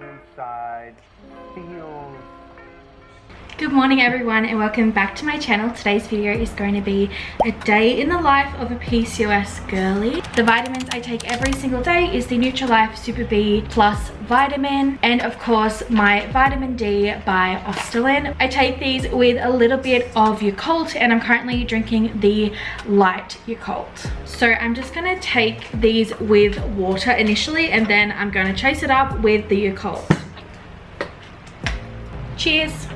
inside feels. Good morning everyone and welcome back to my channel. Today's video is going to be a day in the life of a PCOS girly. The vitamins I take every single day is the Nutri-Life Super B Plus vitamin and of course my vitamin D by Ostalin. I take these with a little bit of Yakult and I'm currently drinking the light Yakult. So I'm just going to take these with water initially and then I'm going to chase it up with the Yakult. Cheers!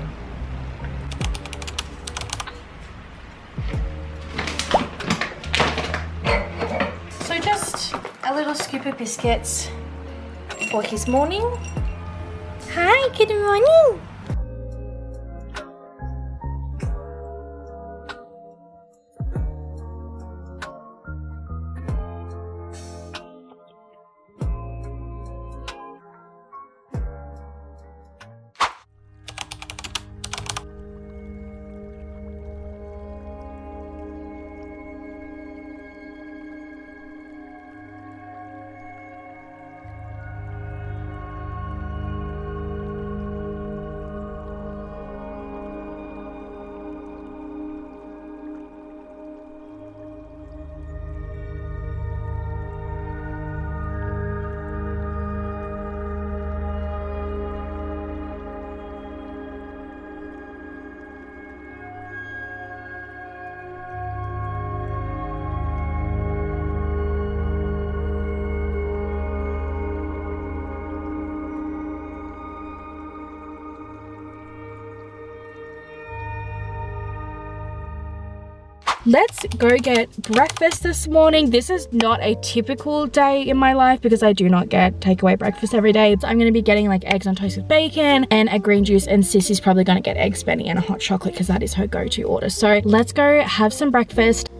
A little scoop of biscuits for his morning. Hi, good morning. Let's go get breakfast this morning. This is not a typical day in my life because I do not get takeaway breakfast every day. So I'm going to be getting like eggs on toast with bacon and a green juice, and Sissy's probably going to get eggs Benny and a hot chocolate because that is her go-to order. So let's go have some breakfast.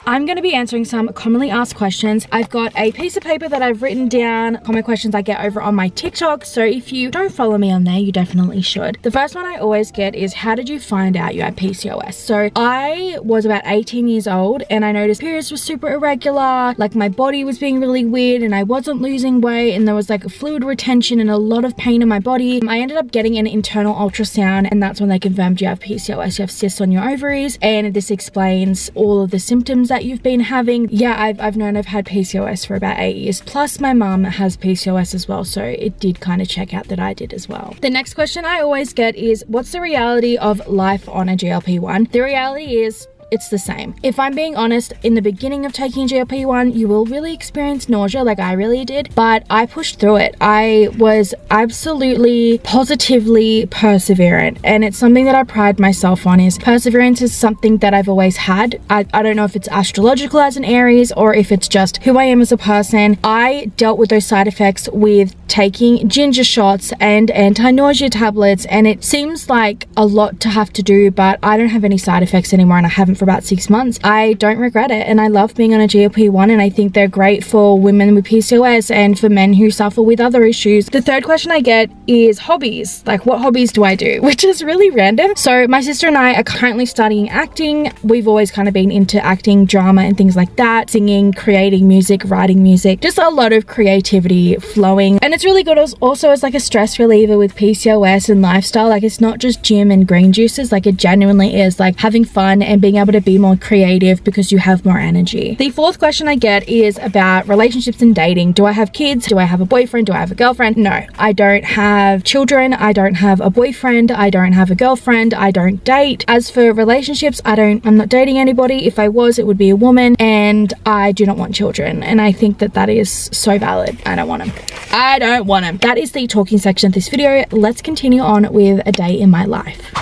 I'm going to be answering some commonly asked questions. I've got a piece of paper that I've written down common questions I get over on my TikTok. So if you don't follow me on there, you definitely should. The first one I always get is, how did you find out you had PCOS? So I was about 18 years old and I noticed periods were super irregular. Like my body was being really weird and I wasn't losing weight and there was like a fluid retention and a lot of pain in my body. I ended up getting an internal ultrasound and that's when they confirmed you have PCOS. You have cysts on your ovaries and this explains all of the symptoms that you've been having. Yeah, I've known I've had PCOS for about 8 years. Plus my mum has PCOS as well, so it did kind of check out that I did as well. The next question I always get is, what's the reality of life on a GLP-1? The reality is, it's the same. If I'm being honest, in the beginning of taking GLP-1, you will really experience nausea like I really did, but I pushed through it. I was absolutely positively perseverant, and it's something that I pride myself on. Is perseverance is something that I've always had. I don't know if it's astrological as an Aries or if it's just who I am as a person. I dealt with those side effects with taking ginger shots and anti-nausea tablets, and it seems like a lot to have to do, but I don't have any side effects anymore and I haven't for about 6 months. I don't regret it and I love being on a GLP-1 and I think they're great for women with PCOS and for men who suffer with other issues. The third question I get is hobbies. Like, what hobbies do I do? Which is really random. So my sister and I are currently studying acting. We've always kind of been into acting, drama and things like that, singing, creating music, writing music, just a lot of creativity flowing. And it's really good also as like a stress reliever with PCOS and lifestyle. Like, it's not just gym and green juices, like it genuinely is like having fun and being able to be more creative because you have more energy. The fourth question I get is about relationships and dating. Do I have kids? Do I have a boyfriend? Do I have a girlfriend? No, I don't have children. I don't have a boyfriend. I don't have a girlfriend. I don't date. As for relationships, I'm not dating anybody. If I was, it would be a woman, and I do not want children. And I think that that is so valid. I don't want them. I don't want them. That is the talking section of this video. Let's continue on with a day in my life.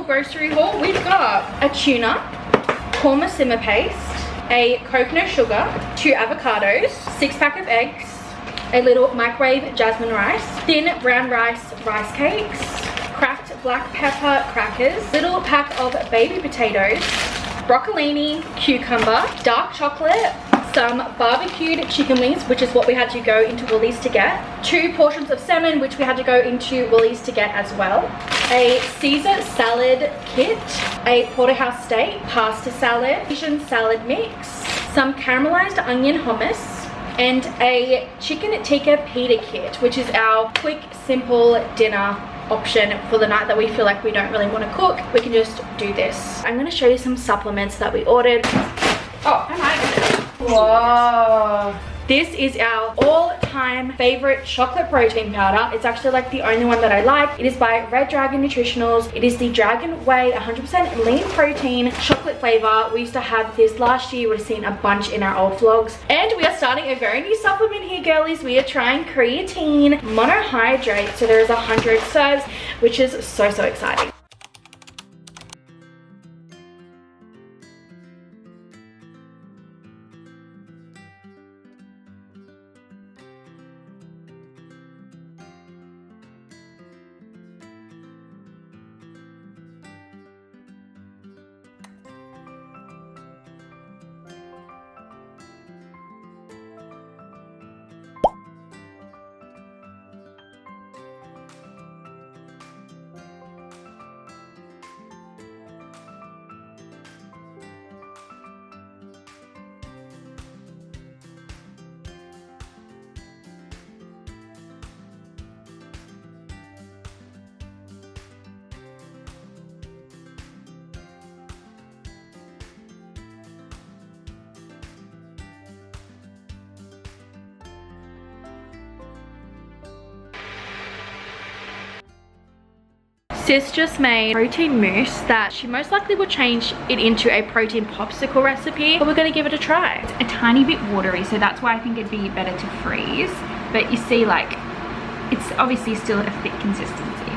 grocery haul. We've got a tuna, korma simmer paste, a coconut sugar, 2 avocados, 6-pack of eggs, a little microwave jasmine rice, thin brown rice cakes, cracked black pepper crackers, little pack of baby potatoes, broccolini, cucumber, dark chocolate, some barbecued chicken wings, which is what we had to go into Woolies to get, 2 portions of salmon, which we had to go into Woolies to get as well, a Caesar salad kit, a porterhouse steak, pasta salad, Asian salad mix, some caramelized onion hummus, and a chicken tikka pita kit, which is our quick, simple dinner option for the night that we feel like we don't really want to cook. We can just do this. I'm going to show you some supplements that we ordered. Oh, I like it. Whoa. This is our all-time favorite chocolate protein powder. It's actually like the only one that I like. It is by Red Dragon Nutritionals. It is the Dragon Whey 100% lean protein chocolate flavor. We used to have this last year. You would have seen a bunch in our old vlogs. And we are starting a very new supplement here, girlies. We are trying creatine monohydrate. So there is 100 serves, which is so exciting. Sis just made protein mousse that she most likely will change it into a protein popsicle recipe, but we're gonna give it a try. It's a tiny bit watery, so that's why I think it'd be better to freeze. But you see, like, it's obviously still a thick consistency.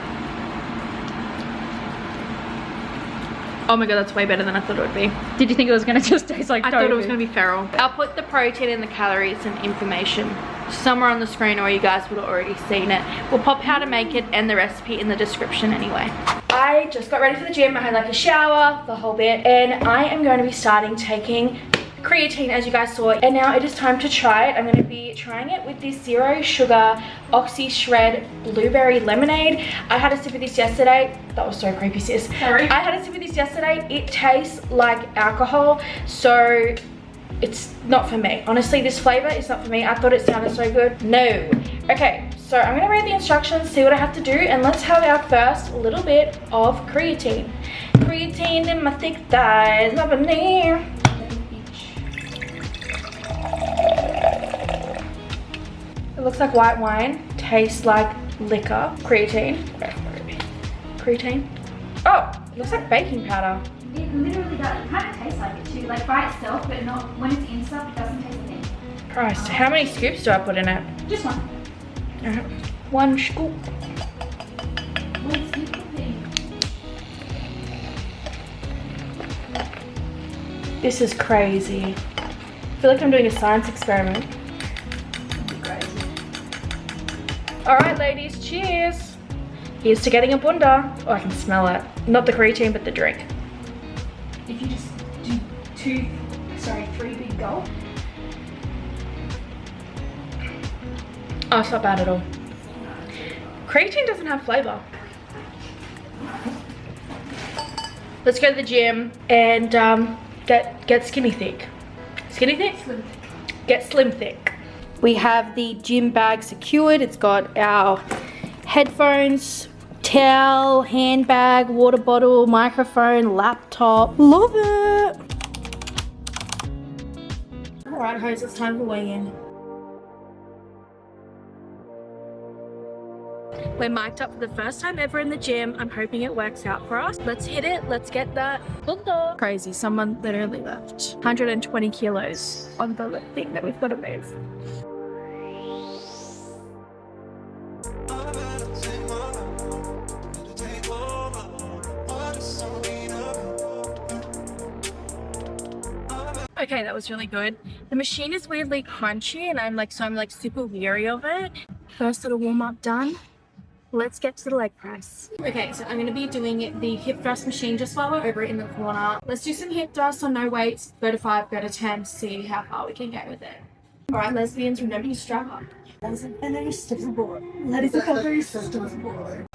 Oh my god, that's way better than I thought it would be. Did you think it was gonna just taste like tofu? I thought it was gonna be feral. I'll put the protein and the calories and information somewhere on the screen, or you guys would have already seen it. We'll pop how to make it and the recipe in the description anyway. I just got ready for the gym. I had like a shower, the whole bit, and I am going to be starting taking creatine, as you guys saw, and now it is time to try it. I'm going to be trying it with this 0 sugar oxy shred blueberry lemonade. I had a sip of this yesterday. That was so creepy, sis. Sorry. I had a sip of this yesterday. It tastes like alcohol, so it's not for me. Honestly, this flavor is not for me. I thought it sounded so good. No. Okay, so I'm gonna read the instructions, see what I have to do, and let's have our first little bit of creatine. Creatine in my thick thighs, up in there. It looks like white wine, tastes like liquor. Creatine. Creatine. Oh, it looks like baking powder. It literally does. It kind of tastes like it too, like by itself, but not when it's in stuff. It doesn't taste like it. Christ, how many scoops do I put in it? Just one. Alright, 1 scoop. One scoop of thing. This is crazy. I feel like I'm doing a science experiment. Alright ladies, cheers. Here's to getting a bunda. Oh, I can smell it. Not the creatine, but the drink. If you just do 3 big gulps. Oh, it's not bad at all. Creatine doesn't have flavor. Let's go to the gym and get skinny thick. Skinny thick? Slim thick. Get slim thick. We have the gym bag secured. It's got our headphones, towel, handbag, water bottle, microphone, laptop. Love it. All right, hoes, it's time to weigh in. We're mic'd up for the first time ever in the gym. I'm hoping it works out for us. Let's hit it. Let's get that bunda. Crazy, someone literally left 120 kilos on the thing that we've got to move. Okay, that was really good. The machine is weirdly crunchy and I'm like super weary of it. First little warm up done. Let's get to the leg press. Okay, so I'm going to be doing the hip thrust machine just while we're over it in the corner. Let's do some hip thrusts on no weights. Go to 5, go to 10, see how far we can get with it. Alright, lesbians, remember to strap up. That is a very stiff board. That is a very stiff board.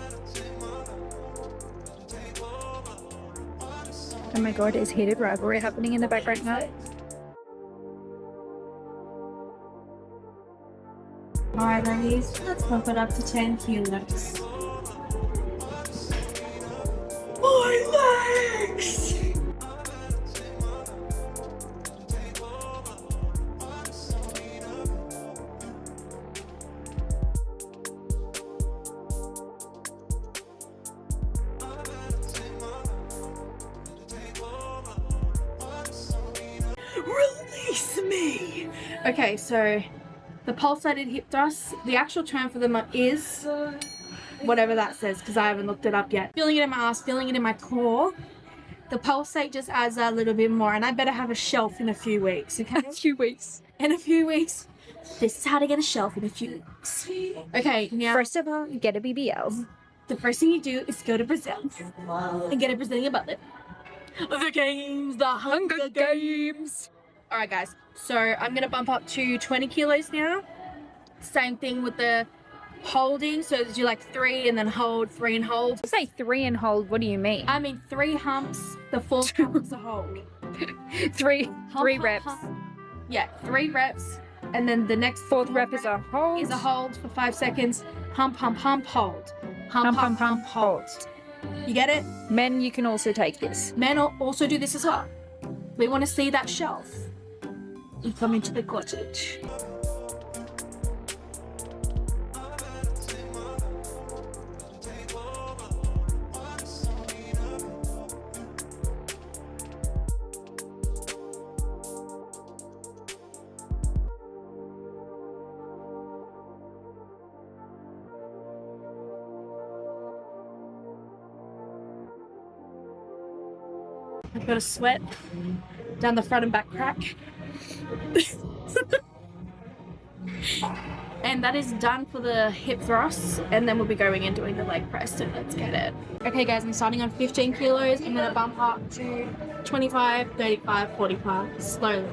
Oh my god, is heated rivalry happening in the background now? Alright, ladies, let's bump it up to 10 kilos. My legs! Release me! Okay, so the pulsated hip thrusts, the actual term for them is whatever that says because I haven't looked it up yet. Feeling it in my ass, feeling it in my core. The pulsate just adds a little bit more and I better have a shelf in a few weeks, okay? A few weeks. In a few weeks. This is how to get a shelf in a few weeks. Okay, now First of all, get a BBL. the first thing you do is go to Brazil and get a Brazilian butt lift. The games, the Hunger Games. Alright guys, so I'm going to bump up to 20 kilos now. Same thing with the holding, so do like 3 and then hold, 3 and hold. You say 3 and hold, what do you mean? I mean 3 humps, the 4th hump is a hold. Three Hump, reps. hump. Yeah, 3 reps, and then the next 4th rep is a hold. is a hold for 5 seconds. Hump, hump, hump, hold. Hump, hump, hump, hold. You get it? Men, you can also take this. Men also do this as well. We want to see that shelf. You come into the cottage. I've got a sweat down the front and back crack. And that is done for the hip thrusts, and then we'll be going and doing the leg press, so let's get it. Okay guys, I'm starting on 15 kilos. I'm gonna bump up to 25, 35, 45, slowly.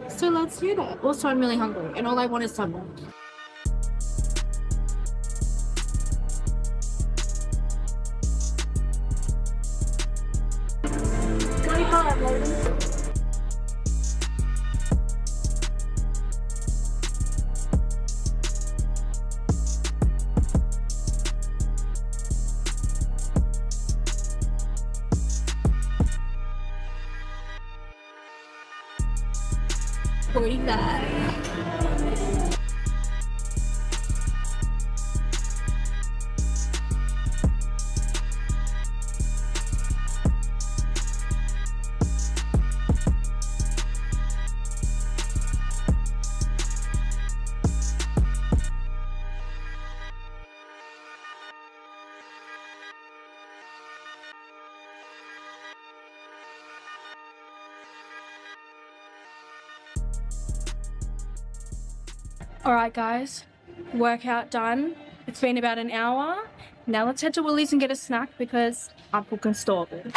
So let's do that. Also, I'm really hungry, and all I want is someone. 25, ladies. Alright guys, workout done. It's been about an hour. Now let's head to Woolies and get a snack because I'm fucking starving.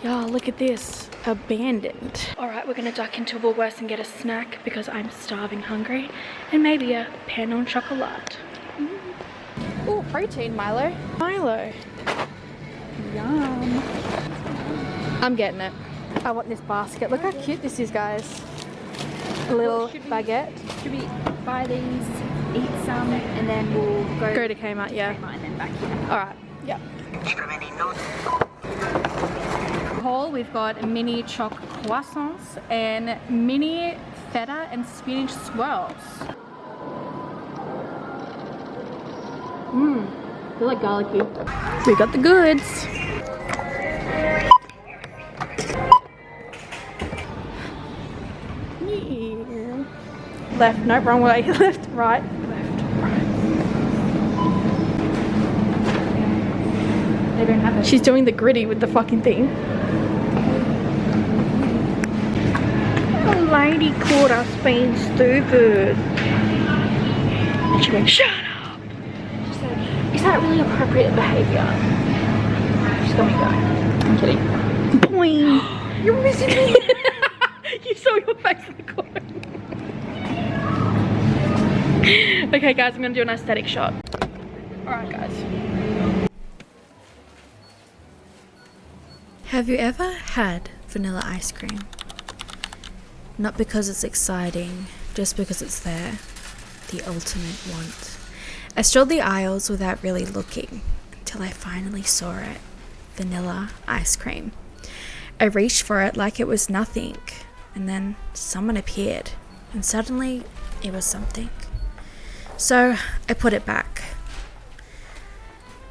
Y'all, look at this. Abandoned. Alright, we're gonna duck into Woolworths and get a snack because I'm starving hungry. And maybe a pan au chocolat. Oh, protein Milo. Milo. Yum. I'm getting it. I want this basket. Look how cute this is, guys. A little baguette. Should we buy these, eat some, and then we'll Go to Kmart, yeah. Kmart and then back here. Alright, yeah. Haul, we've got mini choc croissants and mini feta and spinach swirls. They're like garlicky. We got the goods. Left, no, wrong way. Left, right, left, right. They don't have it. She's doing the gritty with the fucking thing. Some lady caught us being stupid. And she went, shut up. She said, is that really appropriate behaviour? She's got me going. I'm kidding. Boing. You're missing me. You saw your face in the corner. Okay guys, I'm gonna do an aesthetic shot. Alright guys. Have you ever had vanilla ice cream? Not because it's exciting, just because it's there. The ultimate want. I strolled the aisles without really looking until I finally saw it. Vanilla ice cream. I reached for it like it was nothing, and then someone appeared, and suddenly it was something. So I put it back.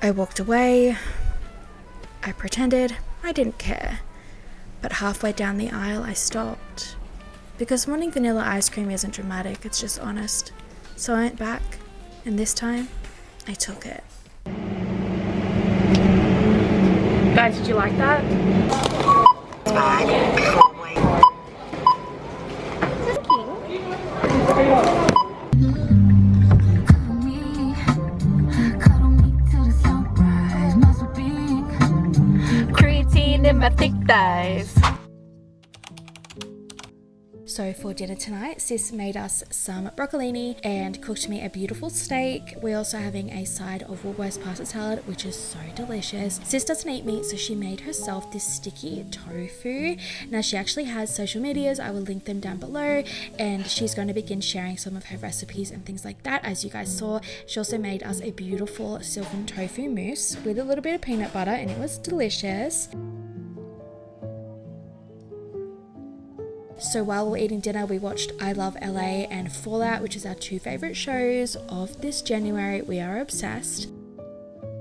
I walked away. I pretended I didn't care. But halfway down the aisle I stopped. Because wanting vanilla ice cream isn't dramatic, it's just honest. So I went back, and this time I took it. Guys, did you like that? Creatine in my thick thighs. So for dinner tonight, sis made us some broccolini and cooked me a beautiful steak. We're also having a side of Woolworths pasta salad, which is so delicious. Sis doesn't eat meat, so she made herself this sticky tofu. Now she actually has social medias, I will link them down below, and she's going to begin sharing some of her recipes and things like that, as you guys saw. She also made us a beautiful silken tofu mousse with a little bit of peanut butter, and it was delicious. So while we're eating dinner, we watched I Love LA and Fallout, which is our two favorite shows of this January. We are obsessed.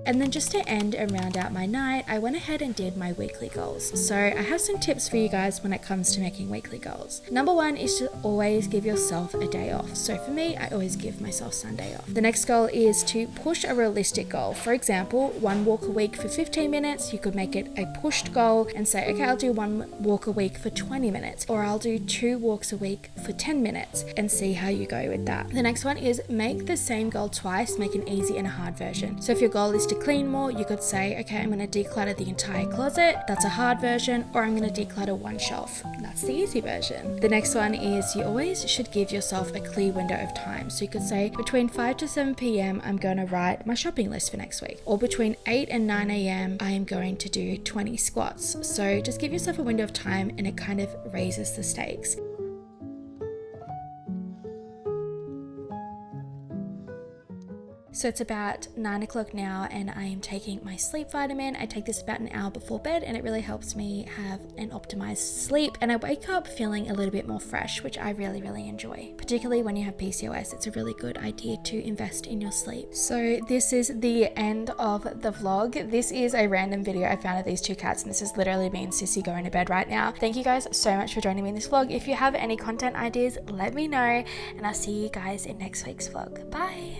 And then just to end and round out my night, I went ahead and did my weekly goals. So I have some tips for you guys when it comes to making weekly goals. Number one is to always give yourself a day off. So for me, I always give myself Sunday off. The next goal is to push a realistic goal. For example, 1 walk a week for 15 minutes. You could make it a pushed goal and say, okay, I'll do 1 walk a week for 20 minutes, or I'll do 2 walks a week for 10 minutes and see how you go with that. The next one is make the same goal twice, make an easy and a hard version. So if your goal is to clean more, you could say, okay, I'm going to declutter the entire closet. That's a hard version. Or I'm going to declutter 1 shelf. That's the easy version. The next one is you always should give yourself a clear window of time. So you could say between 5 to 7 p.m. I'm going to write my shopping list for next week. Or between 8 and 9 a.m. I am going to do 20 squats. So just give yourself a window of time, and it kind of raises the stakes. So it's about 9 o'clock now, and I am taking my sleep vitamin. I take this about an hour before bed, and it really helps me have an optimized sleep, and I wake up feeling a little bit more fresh, which I really, really enjoy. Particularly when you have PCOS, it's a really good idea to invest in your sleep. So this is the end of the vlog. This is a random video I found of these 2 cats, and this is literally me and Sissy going to bed right now. Thank you guys so much for joining me in this vlog. If you have any content ideas, let me know, and I'll see you guys in next week's vlog. Bye!